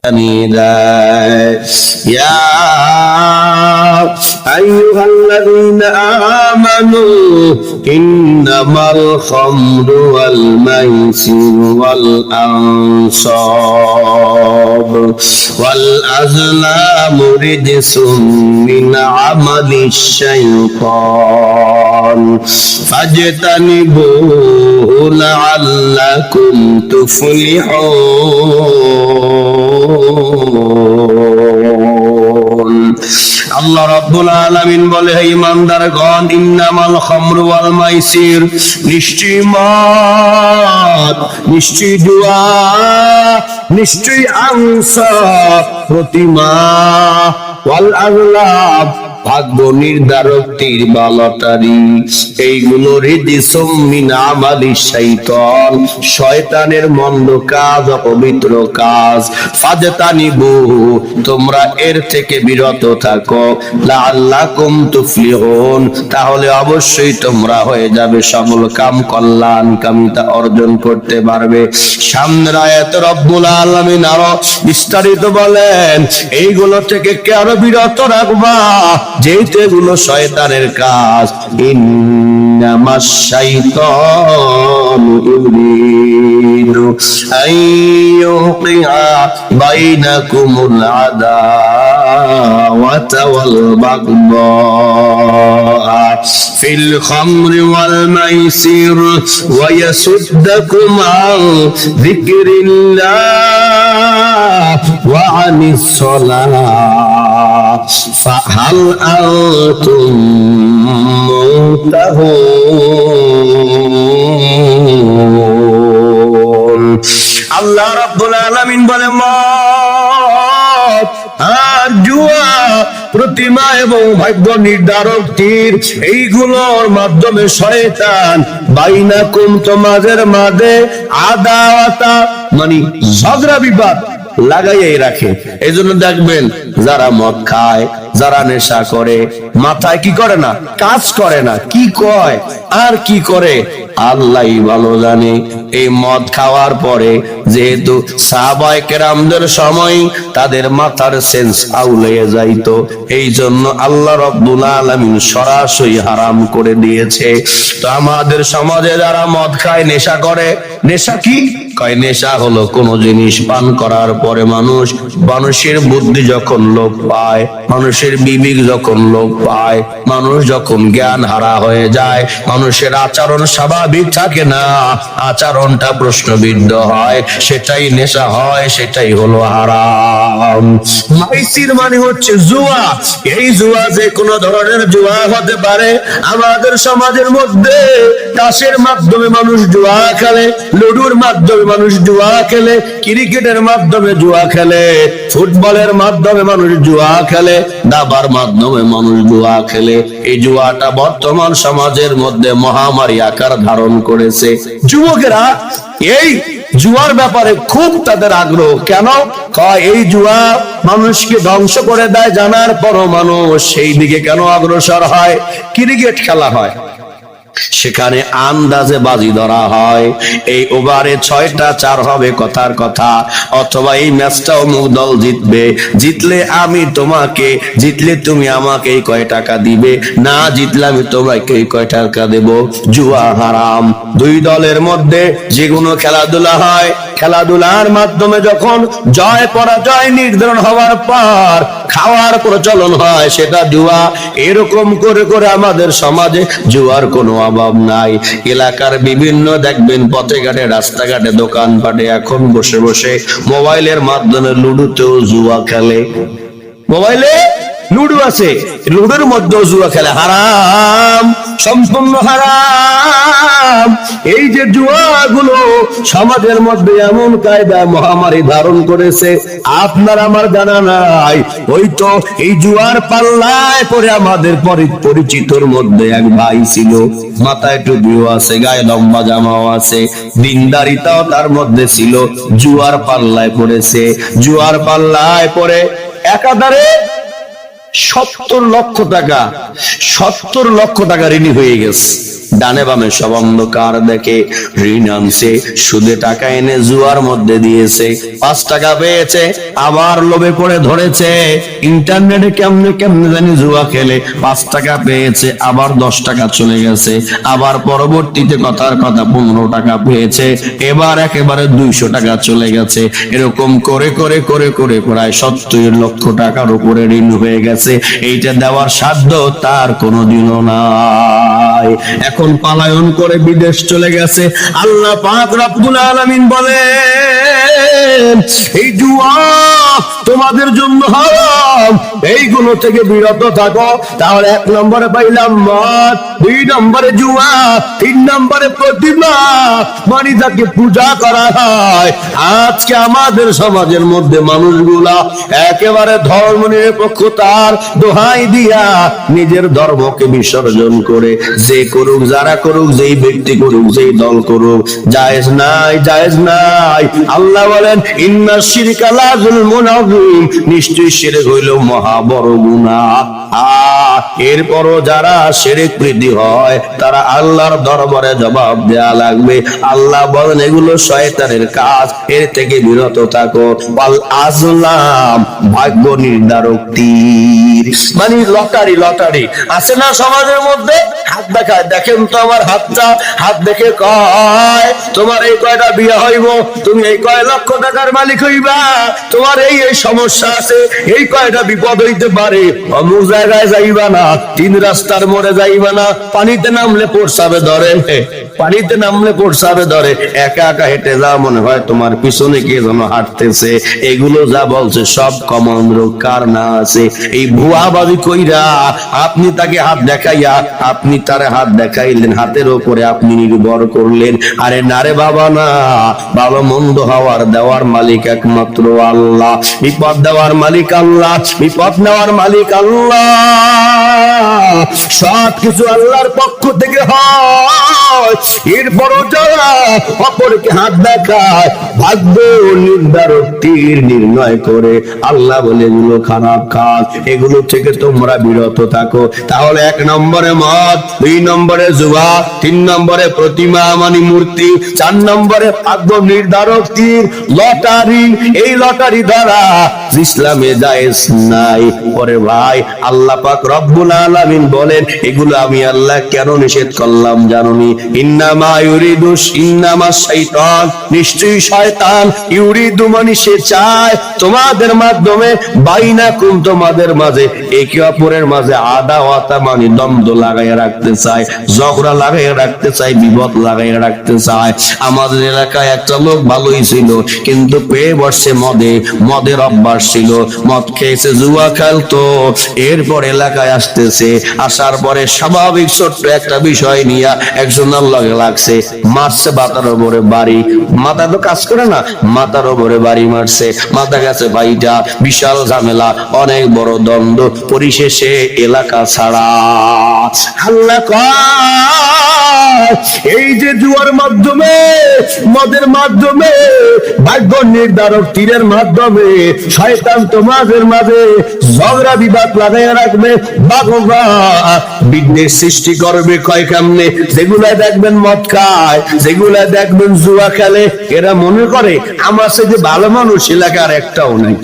জানিয়ে দেয়। ইয়া আইয়ুহাল্লাযীনা আমানু ইন্নামাল খামরু ওয়াল মাইসিরু ওয়াল আনসাব ওয়াল আজলামু রিজসুম মিন আমালিশ শাইতান ফাজতানিবুহু লাআল্লাকুম তুফলিহুন। আল্লাহ রাব্বুল আলামিন বলে, হে ঈমানদারগণ, ইন্নামাল খামরু ওয়াল মাইসির, নিশ্চয়ই মদ, নিশ্চয়ই জুয়া, নিশ্চয়ই আনসাব প্রতিমা, ওয়াল আগলাব ভাগ্য নির্ধারক, তীর বা লটারি, এইগুলো রিজিসুম মিন আমালিশ শাইতান, শয়তানের মন্দ কাজ, অপবিত্র কাজ। ফাজতানিবুহু, তোমরা এর থেকে বিরত থাকো। লাআল্লাকুম তুফলিহুন, তাহলে অবশ্যই তোমরা হয়ে যাবে সফল কাম, কল্যাণকামিতা অর্জন করতে পারবে। সামনের আয়াতে রব্বুল আলামিন আরো বিস্তারিত বলেন, এইগুলো থেকে কেন বিরত রাখবা, যেহেতু এগুলো শয়তানের কাজ। ইন্নামাশ শাইতানু ইউরিদু আইয়ুকিআ বাইনাকুমুল আদাওয়াতা ওয়াল বাগদা ফিল খামরি ওয়াল মাইসির ওয়া ইয়াসুদ্দাকুম আন যিকরিল্লাহ ওয়া আনিস সালাহ ফাহাল আনতুম মুনতাহুন। আল্লাহ রাব্বুল আলামিন বলে, মদ আর জুয়া, প্রতিমা এবং ভাগ্য নির্ধারক তীর, এইগুলোর মাধ্যমে শয়তান বাইনাকুম, তোমাদের মাঝে আদাওয়াতা মানে ঝগড়া বিবাদ লাগাইয়াই রাখে। এই জন্য দেখবেন যারা মদ খায়, যারা নেশা করে, মাথায় কি করে না, কাজ করে না, কি কয় আর কি করে আল্লাহই ভালো জানে। এই মদ খাওয়ার পরে যেহেতু সাহাবায়ে কেরামদের সময় তাদের মাথার সেন্স আউলিয়ে যাইতো, এই জন্য আল্লাহ রাব্বুল আলামিন সরাসরি হারাম করে দিয়েছে। তো আমাদের সমাজে যারা মদ খায়, নেশা করে, নেশা কি কয়, নেশা হলো কোন জিনিস পান করার পরে মানুষের বুদ্ধি যখন লোপ পায়, মানুষের বিবেক যখন লোপ পায়, মানুষ যখন জ্ঞান হারা হয়ে যায়, মানুষের আচরণ স্বাভাবিক থাকে না, আচরণটা প্রশ্নবিদ্ধ হয়, সেটাই নেশা হয়, সেটাই হলো হারাম। মাইসির মানে হচ্ছে জুয়া। এই জুয়া যে কোনো ধরনের জুয়া হতে পারে। আমাদের সমাজের মধ্যে তাসের মাধ্যমে মানুষ জুয়া খেলে, লুডুর মাধ্যমে মানুষ জুয়া খেলে, ক্রিকেটের মাধ্যমে জুয়া খেলে, ফুটবলের মাধ্যমে মানুষ জুয়া খেলে, দাবার মাধ্যমে মানুষ জুয়া খেলে। এই জুয়াটা বর্তমান সমাজের মধ্যে মহামারী আকার ধারণ করেছে। যুবকেরা এই জুয়ার ব্যাপারে খুব তাদের আগ্রহ। কেন? এই জুয়া মানুষকে ধ্বংস করে দেয় জানার পরও মানুষ সেই দিকে কেন অগ্রসর হয়? ক্রিকেট খেলা হয়, সেখানে আন্দাজে বাজি ধরা হয়, এই ওভারে 6টা 4 হবে কথার কথা, অথবা এই ম্যাচটা অমুক দল জিতবে, জিতলে আমি তোমাকে, জিতলে তুমি আমাকে এই কয় টাকা দিবে, না জিতলে আমি তোমাকে এই কয় টাকা দেব। জুয়া হারাম। দুই দলের মধ্যে যে কোনো খেলাধুলা হয়, খেলাধুলার মাধ্যমে যখন জয় পরাজয় নির্ধারণ হওয়ার পর খাওয়ার প্রচলন হয়, সেটা জুয়া। এরকম করে করে আমাদের সমাজে জুয়ার কোনো অভাব নাই। এলাকার বিভিন্ন দেখবেন পথে ঘাটে, রাস্তাঘাটে, দোকানপাটে এখন বসে বসে মোবাইলের মাধ্যমে লুডুতেও জুয়া খেলে। মোবাইলে লুডু আছে, লুডুর মধ্যেও জুয়া খেলে। হারাম, সম্পূর্ণ হারাম। এই যে জুয়াগুলো সমাজের মধ্যে এমন কায়দা মহামারী ধারণ করেছে, আপনার আমার জানা নাই। ওই তো এই জুয়ার পাল্লায় পরে আমাদের পরিচিতর মধ্যে এক ভাই ছিল, মাথায় টুপিও আছে, গায়ে লম্বা জামাও আছে, দিনদারিতাও তার মধ্যে ছিল। জুয়ার পাল্লায় পড়েছে, জুয়ার পাল্লায় পরে একাধারে 70 লক্ষ টাকা, 70 লক্ষ টাকা ঋণী হয়ে গেছে। ডানে বামে সব অন্ধকার দেখে ঋণ আনছে, সুদে টাকা এনে জুয়ার মধ্যে দিয়েছে। 5 টাকা পেয়েছে, আবার লোভে পড়ে ধরেছে ইন্টারনেটে কেমনে কেমনে জানি জুয়া খেলে 5 টাকা পেয়েছে, আবার 10 টাকা চলে গেছে। আবার পরবর্তীতে কথার কথা 15 টাকা পেয়েছে, এবার একেবারে 200 টাকা চলে গেছে। এরকম করে করে করে করে প্রায় 70 লক্ষ টাকার উপরে ঋণ হয়ে গেছে। এইটা দেওয়ার সাধ্য তার কোনোদিনও নাই। এখন পালায়ন করে বিদেশ চলে গেছে। আল্লাহ পাক রব্বুল আলামিন বলেন, এই জুয়া তোমাদের জন্য হারাম, এইগুলো থেকে বিরত থাকো। তাহলে 1 নম্বরে পাইলাম মদ, 2 নম্বরে জুয়া, 3 নম্বরে প্রতিমা, মানে যাকে পূজা করা হয়। আজকে আমাদের সমাজের মধ্যে মানুষগুলা একেবারে ধর্ম নিরপেক্ষতার দোহাই দিয়া নিজের ধর্মকে বিসর্জন করে যে করুক, যারা করুক, যেই ব্যক্তি করুক, যেই দল করুক, জায়েজ নাই, জায়েজ নাই। আল্লাহ বলেন, ইন্না শিরকা লা যুলমুন আযীম, নিশ্চয়ই শিরক হইল মহা বড় গুনাহ। এরপরও যারা শিরক প্রীতি হয় তারা আল্লাহর দরবারে জবাব দেয়া লাগবে। আল্লাহ বলেন, এগুলো শয়তানের কাজ, এর থেকে বিরত থাকো। ওয়াল আজলাম, ভাগ্য নির্ধারক তীর, মানে লটারি। লটারি আছে না সমাজের মধ্যে? হাত দেখায়, দেখেন তো আমার হাতটা, হাত দেখে কয় তোমার এই কয়টা বিয়ে হইব, তুমি এই কয় লক্ষ টাকার মালিক হইবা, তোমার এই এই সমস্যা আছে, এই কয়টা বিপদ হইতে পারে, অমুক জায়গায় যাইবা না, 3 রাস্তার মোড়ে যাইবা না, পানিতে নামলে প্রস্রাবে ধরে, পানিতে নামলে প্রস্রাবে ধরে, একা একা হেঁটে যা মনে হয় তোমার পিছনে কে যেন হাঁটতেছে। এগুলো যা বলছে সব কমন রোগ কার না আছে। এই ভুয়াবাজি কইরা আপনি তাকে হাত দেখাইয়া আপনি তারে হাত দেখাইলেন, হাতের উপরে আপনি নির্ভর করলেন। আরে নারে বাবা না, ভালো মন্দ হওয়ার দেওয়ার মালিক একমাত্র আল্লাহ, বিপদ দেওয়ার মালিক আল্লাহ, বিপদ নেওয়ার মালিক আল্লাহ। সব কিছু আল্লাহর পক্ষ থেকে হয়। এরপরও যারা অপরকে হাত দেখায়, ভাগ্য নির্ধারক তীর নির্ণয় করে, আল্লাহ বলে এগুলো খারাপ কাজ, এগুলো থেকে তোমরা বিরত থাকো। তাহলে 1 নম্বরে মদ, 2 নম্বরে জুয়া, 3 নম্বরে প্রতিমা মানে মূর্তি, 4 নম্বরে ভাগ্য নির্ধারক তীর লটারি। এই লটারি দ্বারা ইসলামে জায়েজ নাই। পরে ভাই আল্লাহ পাক রব্বুল আলামিন বলেন, এগুলো আমি আল্লাহ কেন নিষেধ করলাম জানোনি? ইন্নামা শাইতান, নিশ্চয়ই শয়তান, ইউরিদু মানে সে চায়, তোমাদের মাধ্যমে বাইনাকুম, তোমাদের মাঝে একে অপরের মাঝে আদাওয়াতা মানে দ্বন্দ্ব লাগাইয়া রাখতে চায়, ঝগড়া লাগাইয়া রাখতে চায়, বিপদ লাগাইয়া রাখতে চায়। আমাদের এলাকায় একটা লোক ভালোই ছিল, কিন্তু পেয়ে বসছে মদে, মদের অভ্যাস ছিল, মদ খেয়েছে, জুয়া খেলতো। এরপর এলাকায় আসতেছে, আসার পরে স্বাভাবিক ছোট্ট একটা বিষয় নিয়ে একজনের লগে লাগছে, মারছে মাথার উপরে বাড়ি। মাথা তো কাজ করে না, মাথার উপরে বাড়ি মারছে, মাথা গেছে ভাইটা, বিশাল ঝামেলা, অনেক বড় দ্বন্দ্ব, পরিশেষে এলাকা ছাড়া। আল্লাহ কয়, এই যে জুয়ার মাধ্যমে, মদের মাধ্যমে, ভাগ্য নির্ধারক তীরের মাধ্যমে শয়তান তোমাদের মাঝে ঝগড়া বিবাদ লাগাইয়া রাখবে, বাঘবা বিঘ্নের সৃষ্টি করবে। কয় কেমনে? যেগুলা দেখবেন মদ খায়, যেগুলা দেখবেন জুয়া খেলে, এরা মনে করে আমার সাথে ভালো মানুষ এলাকার একটাও নাই,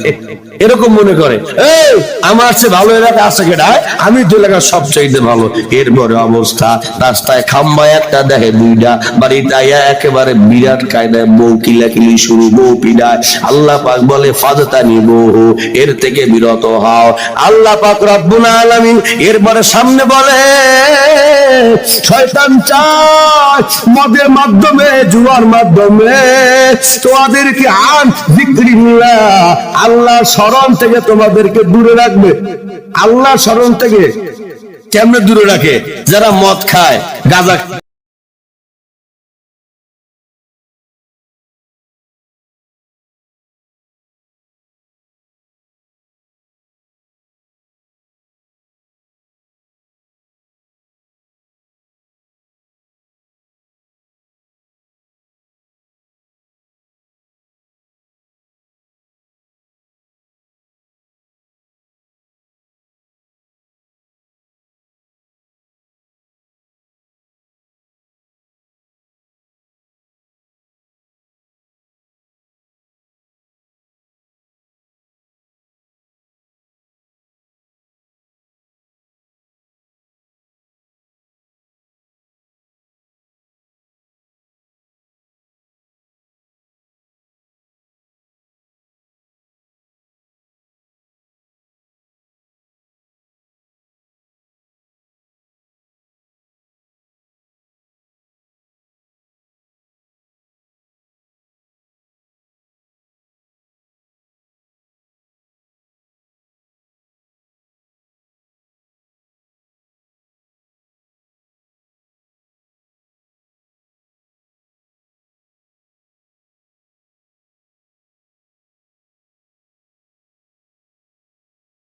এরকম মনে করে। এই আমার চেয়ে ভালো এলাকা আছে কেডা? আমি তো এলাকার সবচাইতে ভালো। এরপরে অবস্থা, রাস্তায় খাম্বা একটা দেখে 2টা, বাড়িতে একেবারে বিরাট কায়দায় বউ কিলাকিলি শুরু, বউ পিড়ায়। আল্লাহ পাক বলে, ফাজতানি বহু, এর থেকে বিরত হও। আল্লাহ পাক রব্বুল আলামিন এরপরে সামনে বলে, শয়তান চায় মদের মাধ্যমে, জুয়ার মাধ্যমে তোমাদেরকে আন যিকরিল্লাহ, আল্লাহ স্মরণ থেকে তোমাদেরকে দূরে রাখবে। আল্লাহ স্মরণ থেকে কেমনে দূরে রাখে? যারা মদ খায়, গাঁজা